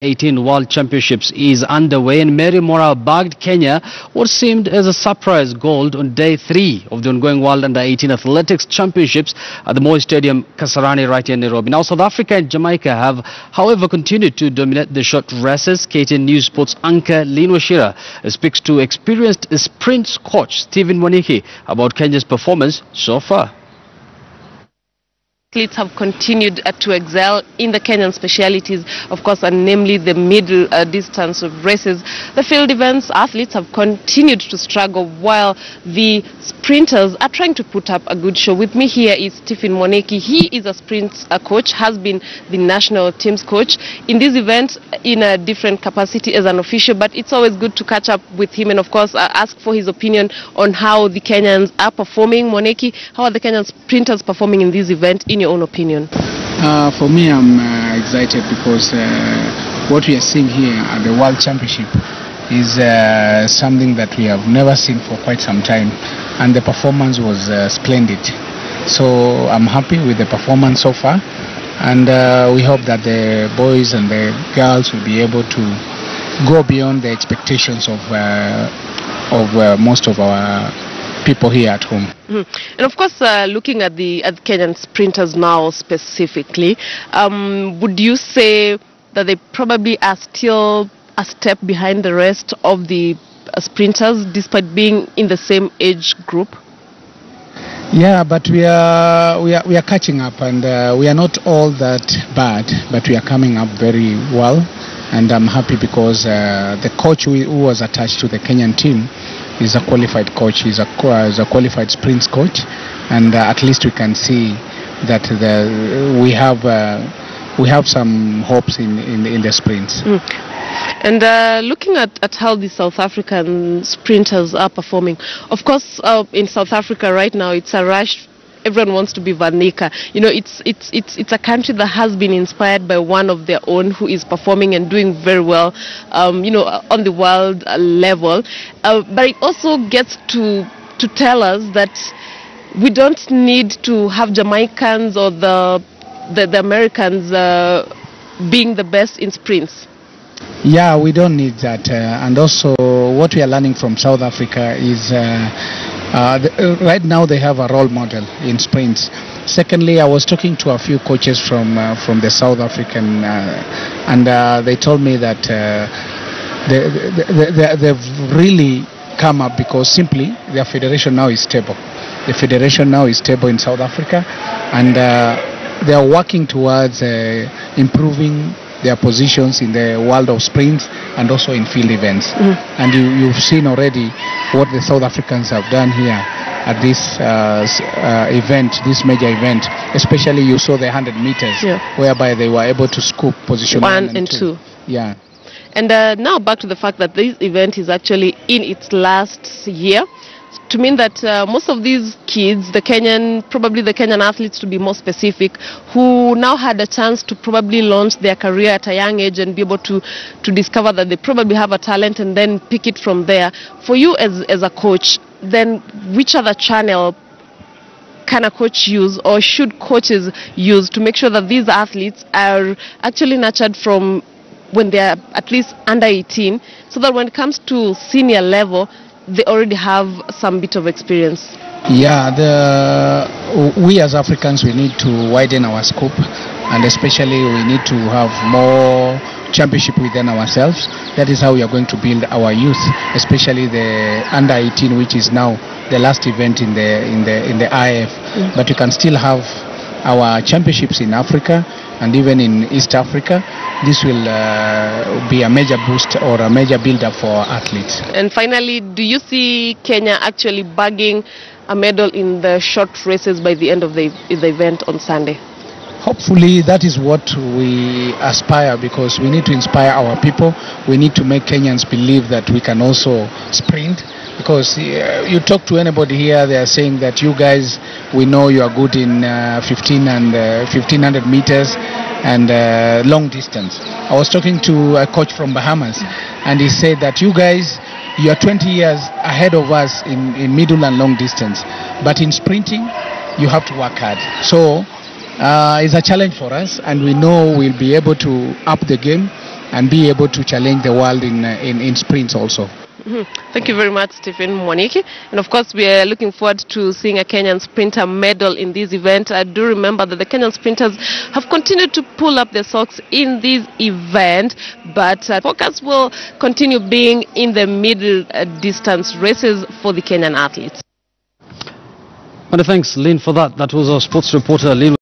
U18 World Championships is underway, and Mary Mora bagged Kenya what seemed as a surprise gold on day 3 of the ongoing World Under-18 Athletics Championships at the Moi Stadium, Kasarani, right here in Nairobi. Now, South Africa and Jamaica have, however, continued to dominate the short races. KTN News Sports anchor Lynn Washira speaks to experienced sprint coach Steven Mwaniki about Kenya's performance so far. Athletes have continued to excel in the Kenyan specialities, of course, and namely the middle distance of races. The field events, athletes have continued to struggle, while the sprinters are trying to put up a good show. With me here is Steven Mwaniki. He is a sprint coach, has been the national team's coach in this event in a different capacity as an official, but it's always good to catch up with him and, of course, ask for his opinion on how the Kenyans are performing. Mwaniki, how are the Kenyan sprinters performing in this event, in your own opinion? For me, I'm excited because what we are seeing here at the World Championship is something that we have never seen for quite some time, and the performance was splendid. So I'm happy with the performance so far, and we hope that the boys and the girls will be able to go beyond the expectations of most of our people here at home. And of course, looking at the Kenyan sprinters now specifically, would you say that they probably are still a step behind the rest of the sprinters, despite being in the same age group? Yeah, but we are catching up, and we are not all that bad, but we are coming up very well, and I'm happy because the coach who was attached to the Kenyan team is a qualified coach. He's a qualified sprints coach, and at least we can see that we have some hopes in the sprints. And looking at how the South African sprinters are performing, of course, in South Africa right now it's a rush. Everyone wants to be Vanika. You know, it's a country that has been inspired by one of their own who is performing and doing very well, you know, on the world level. But it also gets to tell us that we don't need to have Jamaicans or the Americans being the best in sprints. Yeah, we don't need that. And also what we are learning from South Africa is right now they have a role model in sprints. Secondly, I was talking to a few coaches from the South African and they told me that they've really come up because simply their federation now is stable. The federation now is stable in South Africa, and they are working towards improving their positions in the world of sprints and also in field events. And you've seen already what the South Africans have done here at this event, this major event. Especially you saw the 100 meters, whereby they were able to scoop position 1 and 2. Yeah. And now back to the fact that this event is actually in its last year, to mean that most of these kids, probably the Kenyan athletes to be more specific, who now had a chance to probably launch their career at a young age and be able to discover that they probably have a talent and then pick it from there. For you as a coach, then which other channel can a coach use, or should coaches use, to make sure that these athletes are actually nurtured from when they are at least under 18, so that when it comes to senior level, they already have some bit of experience? Yeah, we as Africans, we need to widen our scope, and especially we need to have more championship within ourselves. That is how we are going to build our youth, especially the under 18, which is now the last event in the IF. But we can still have our championships in Africa and even in East Africa. This will be a major boost or a major build-up for athletes. And finally, do you see Kenya actually bagging a medal in the short races by the end of the event on Sunday? Hopefully that is what we aspire, because we need to inspire our people. We need to make Kenyans believe that we can also sprint. Because you talk to anybody here, they are saying that you guys, we know you are good in 15 and 1500 meters and long distance. I was talking to a coach from Bahamas, and he said that you guys, you are 20 years ahead of us in middle and long distance, but in sprinting you have to work hard. So it's a challenge for us, and we know we'll be able to up the game and be able to challenge the world in sprints also. Thank you very much, Steven Mwaniki. And of course, we are looking forward to seeing a Kenyan sprinter medal in this event. I do remember that the Kenyan sprinters have continued to pull up their socks in this event, but focus will continue being in the middle distance races for the Kenyan athletes. Thanks, Lynn, for that. That was our sports reporter, Lynn.